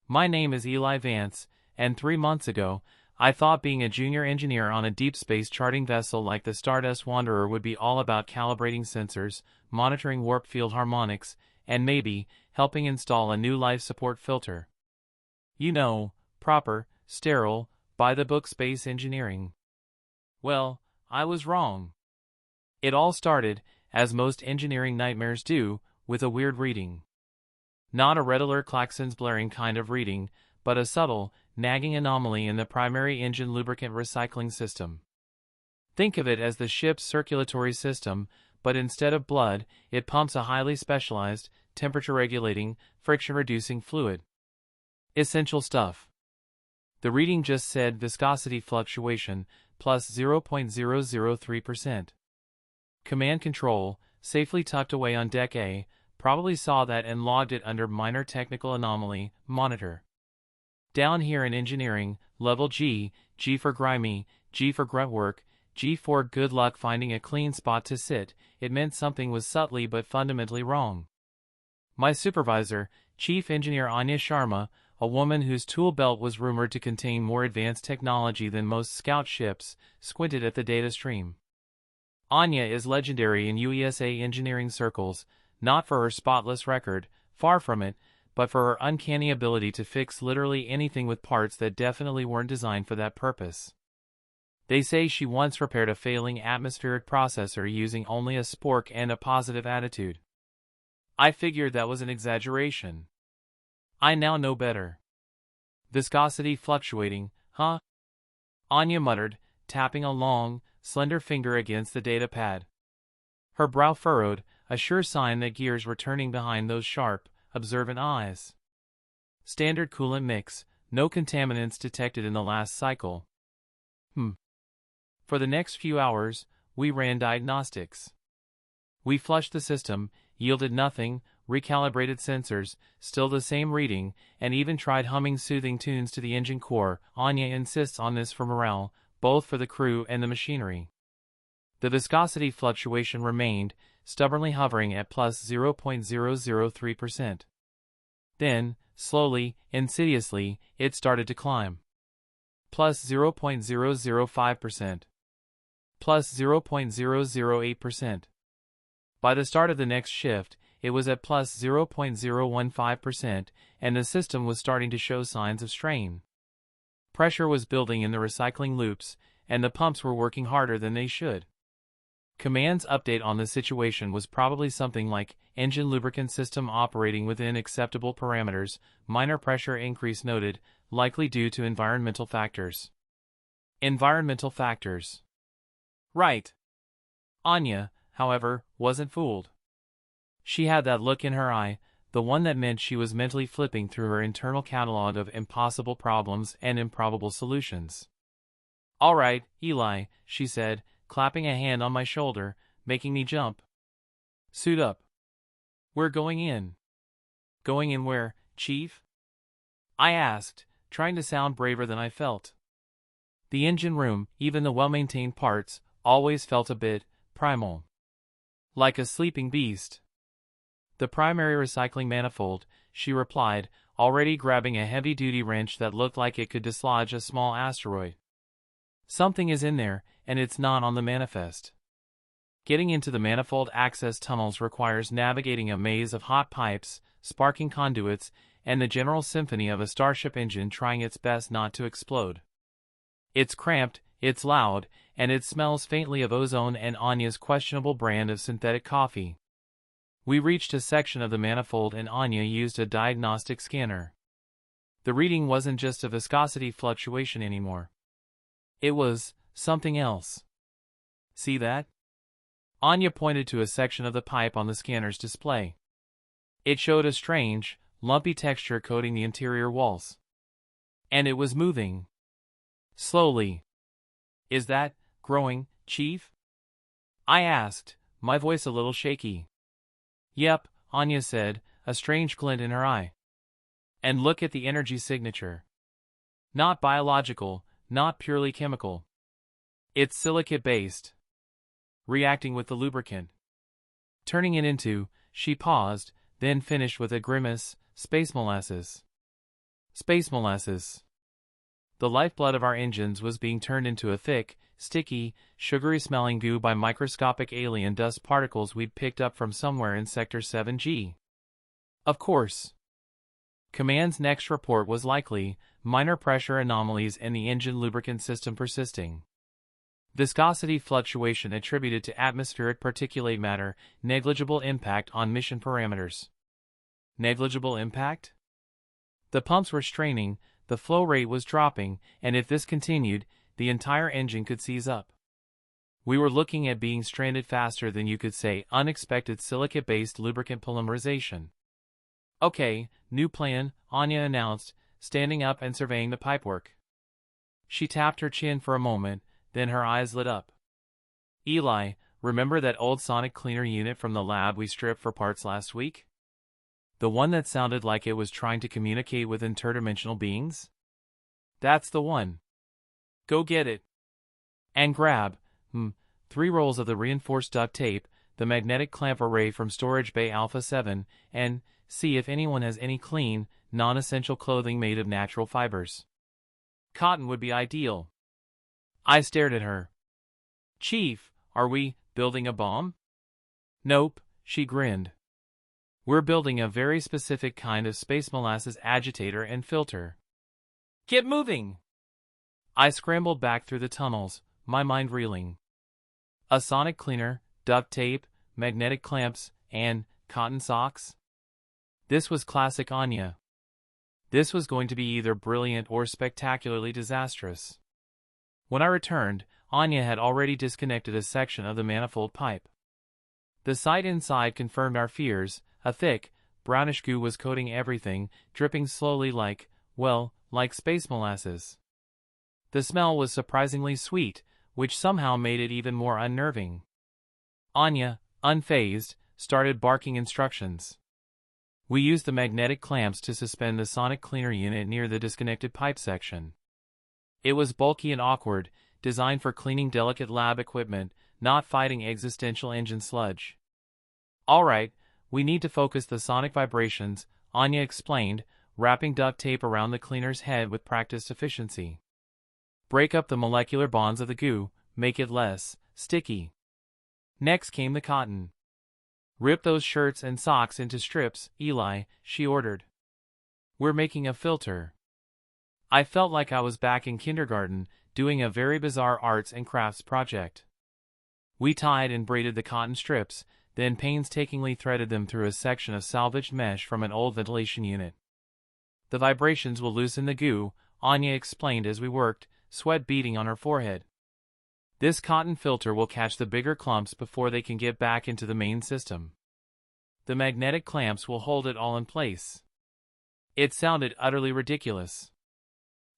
My name is Eli Vance, and 3 months ago, I thought being a junior engineer on a deep space charting vessel like the Stardust Wanderer would be all about calibrating sensors, monitoring warp field harmonics, and maybe helping install a new life support filter. You know, proper, sterile, by-the-book space engineering. Well, I was wrong. It all started, as most engineering nightmares do, with a weird reading. Not a red alert klaxons blaring kind of reading, but a subtle, nagging anomaly in the primary engine lubricant recycling system. Think of it as the ship's circulatory system, but instead of blood, it pumps a highly specialized, temperature-regulating, friction-reducing fluid. Essential stuff. The reading just said viscosity fluctuation, plus 0.003%. Command Control, safely tucked away on Deck A, probably saw that and logged it under Minor Technical Anomaly, Monitor. Down here in engineering, level G, G for grimy, G for grunt work, G for good luck finding a clean spot to sit, it meant something was subtly but fundamentally wrong. My supervisor, Chief Engineer Anya Sharma, a woman whose tool belt was rumored to contain more advanced technology than most scout ships, squinted at the data stream. Anya is legendary in USA engineering circles, not for her spotless record, far from it, but for her uncanny ability to fix literally anything with parts that definitely weren't designed for that purpose. They say she once repaired a failing atmospheric processor using only a spork and a positive attitude. I figured that was an exaggeration. I now know better. Viscosity fluctuating, huh? Anya muttered, tapping a long, slender finger against the data pad. Her brow furrowed, a sure sign that gears were turning behind those sharp, observant eyes. Standard coolant mix, no contaminants detected in the last cycle. For the next few hours, we ran diagnostics. We flushed the system, yielded nothing, recalibrated sensors, still the same reading, and even tried humming soothing tunes to the engine core. Anya insists on this for morale, both for the crew and the machinery. The viscosity fluctuation remained, stubbornly hovering at plus 0.003%. Then, slowly, insidiously, it started to climb. Plus 0.005%. Plus 0.008%. By the start of the next shift, it was at plus 0.015%, and the system was starting to show signs of strain. Pressure was building in the recycling loops, and the pumps were working harder than they should. Command's update on the situation was probably something like, engine lubricant system operating within acceptable parameters, minor pressure increase noted, likely due to environmental factors. Environmental factors. Right. Anya, however, wasn't fooled. She had that look in her eye, the one that meant she was mentally flipping through her internal catalog of impossible problems and improbable solutions. "All right, Eli," she said, clapping a hand on my shoulder, making me jump. "Suit up. We're going in." "Going in where, Chief?" I asked, trying to sound braver than I felt. The engine room, even the well-maintained parts, always felt a bit primal. Like a sleeping beast. "The primary recycling manifold," she replied, already grabbing a heavy-duty wrench that looked like it could dislodge a small asteroid. "Something is in there, and it's not on the manifest." Getting into the manifold access tunnels requires navigating a maze of hot pipes, sparking conduits, and the general symphony of a starship engine trying its best not to explode. It's cramped, it's loud, and it smells faintly of ozone and Anya's questionable brand of synthetic coffee. We reached a section of the manifold and Anya used a diagnostic scanner. The reading wasn't just a viscosity fluctuation anymore. It was something else. "See that?" Anya pointed to a section of the pipe on the scanner's display. It showed a strange, lumpy texture coating the interior walls. And it was moving. Slowly. "Is that growing, Chief?" I asked, my voice a little shaky. "Yep," Anya said, a strange glint in her eye. "And look at the energy signature. Not biological, not purely chemical. It's silicate-based. Reacting with the lubricant. Turning it into," she paused, then finished with a grimace, "space molasses." Space molasses. The lifeblood of our engines was being turned into a thick, sticky, sugary-smelling goo by microscopic alien dust particles we'd picked up from somewhere in Sector 7G. Of course. Command's next report was likely minor pressure anomalies in the engine lubricant system persisting. Viscosity fluctuation attributed to atmospheric particulate matter, negligible impact on mission parameters. Negligible impact? The pumps were straining, the flow rate was dropping, and if this continued, the entire engine could seize up. We were looking at being stranded faster than you could say unexpected silicate-based lubricant polymerization. Okay, new plan, Anya announced, standing up and surveying the pipework. She tapped her chin for a moment, then her eyes lit up. Eli, remember that old sonic cleaner unit from the lab we stripped for parts last week? The one that sounded like it was trying to communicate with interdimensional beings? That's the one. Go get it. And grab, 3 rolls of the reinforced duct tape, the magnetic clamp array from Storage Bay Alpha 7, and see if anyone has any clean, non-essential clothing made of natural fibers. Cotton would be ideal. I stared at her. Chief, are we building a bomb? Nope, she grinned. We're building a very specific kind of space molasses agitator and filter. Get moving! I scrambled back through the tunnels, my mind reeling. A sonic cleaner, duct tape, magnetic clamps, and cotton socks? This was classic Anya. This was going to be either brilliant or spectacularly disastrous. When I returned, Anya had already disconnected a section of the manifold pipe. The sight inside confirmed our fears. A thick, brownish goo was coating everything, dripping slowly like space molasses. The smell was surprisingly sweet, which somehow made it even more unnerving. Anya, unfazed, started barking instructions. We used the magnetic clamps to suspend the sonic cleaner unit near the disconnected pipe section. It was bulky and awkward, designed for cleaning delicate lab equipment, not fighting existential engine sludge. All right, we need to focus the sonic vibrations, Anya explained, wrapping duct tape around the cleaner's head with practiced efficiency. Break up the molecular bonds of the goo, make it less sticky. Next came the cotton. Rip those shirts and socks into strips, Eli, she ordered. We're making a filter. I felt like I was back in kindergarten, doing a very bizarre arts and crafts project. We tied and braided the cotton strips, then painstakingly threaded them through a section of salvaged mesh from an old ventilation unit. The vibrations will loosen the goo, Anya explained as we worked, sweat beading on her forehead. This cotton filter will catch the bigger clumps before they can get back into the main system. The magnetic clamps will hold it all in place. It sounded utterly ridiculous.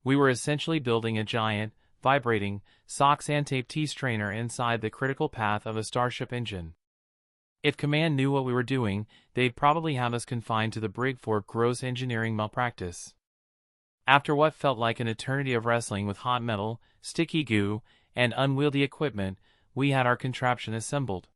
We were essentially building a giant, vibrating, sock-and-tape T-strainer inside the critical path of a Starship engine. If Command knew what we were doing, they'd probably have us confined to the brig for gross engineering malpractice. After what felt like an eternity of wrestling with hot metal, sticky goo, and unwieldy equipment, we had our contraption assembled.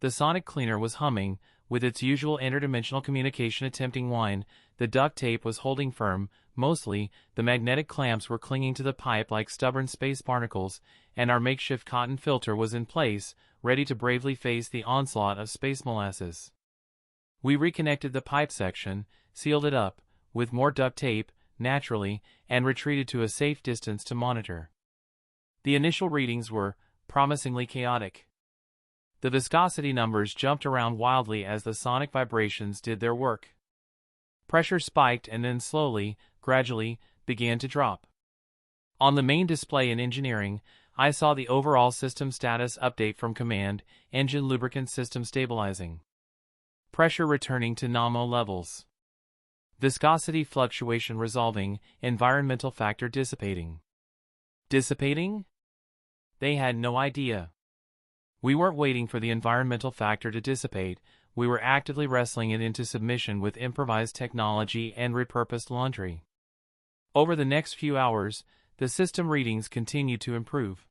The sonic cleaner was humming, with its usual interdimensional communication attempting whine. The duct tape was holding firm, mostly, the magnetic clamps were clinging to the pipe like stubborn space barnacles, and our makeshift cotton filter was in place, ready to bravely face the onslaught of space molasses. We reconnected the pipe section, sealed it up, with more duct tape, naturally, and retreated to a safe distance to monitor. The initial readings were promisingly chaotic. The viscosity numbers jumped around wildly as the sonic vibrations did their work. Pressure spiked and then slowly, gradually, began to drop. On the main display in engineering, I saw the overall system status update from Command, engine lubricant system stabilizing. Pressure returning to nominal levels. Viscosity fluctuation resolving, environmental factor dissipating. Dissipating? They had no idea. We weren't waiting for the environmental factor to dissipate, we were actively wrestling it into submission with improvised technology and repurposed laundry. Over the next few hours, the system readings continued to improve.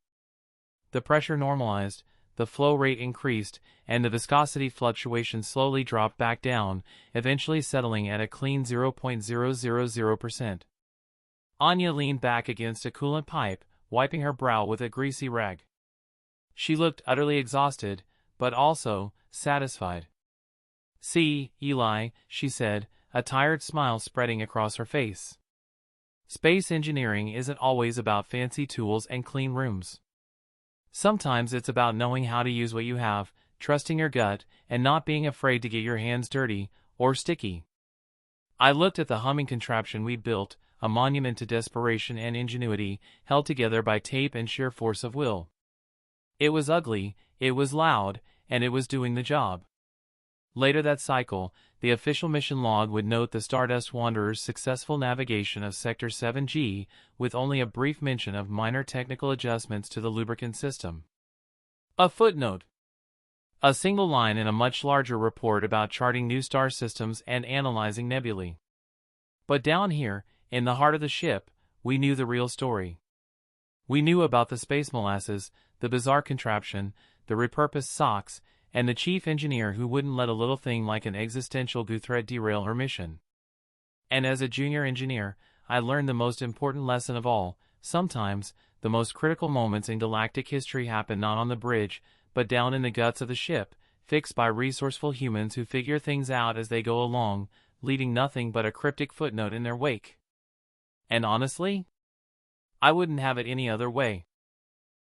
The pressure normalized, the flow rate increased, and the viscosity fluctuation slowly dropped back down, eventually settling at a clean 0.000%. Anya leaned back against a coolant pipe, wiping her brow with a greasy rag. She looked utterly exhausted, but also satisfied. "See, Eli," she said, a tired smile spreading across her face. "Space engineering isn't always about fancy tools and clean rooms. Sometimes it's about knowing how to use what you have, trusting your gut, and not being afraid to get your hands dirty or sticky." I looked at the humming contraption we'd built, a monument to desperation and ingenuity, held together by tape and sheer force of will. It was ugly, it was loud, and it was doing the job. Later that cycle, the official mission log would note the Stardust Wanderer's successful navigation of Sector 7G, with only a brief mention of minor technical adjustments to the lubricant system. A footnote. A single line in a much larger report about charting new star systems and analyzing nebulae. But down here, in the heart of the ship, we knew the real story. We knew about the space molasses, the bizarre contraption, the repurposed socks, and the chief engineer who wouldn't let a little thing like an existential goo threat derail her mission. And as a junior engineer, I learned the most important lesson of all: sometimes, the most critical moments in galactic history happen not on the bridge, but down in the guts of the ship, fixed by resourceful humans who figure things out as they go along, leaving nothing but a cryptic footnote in their wake. And honestly, I wouldn't have it any other way.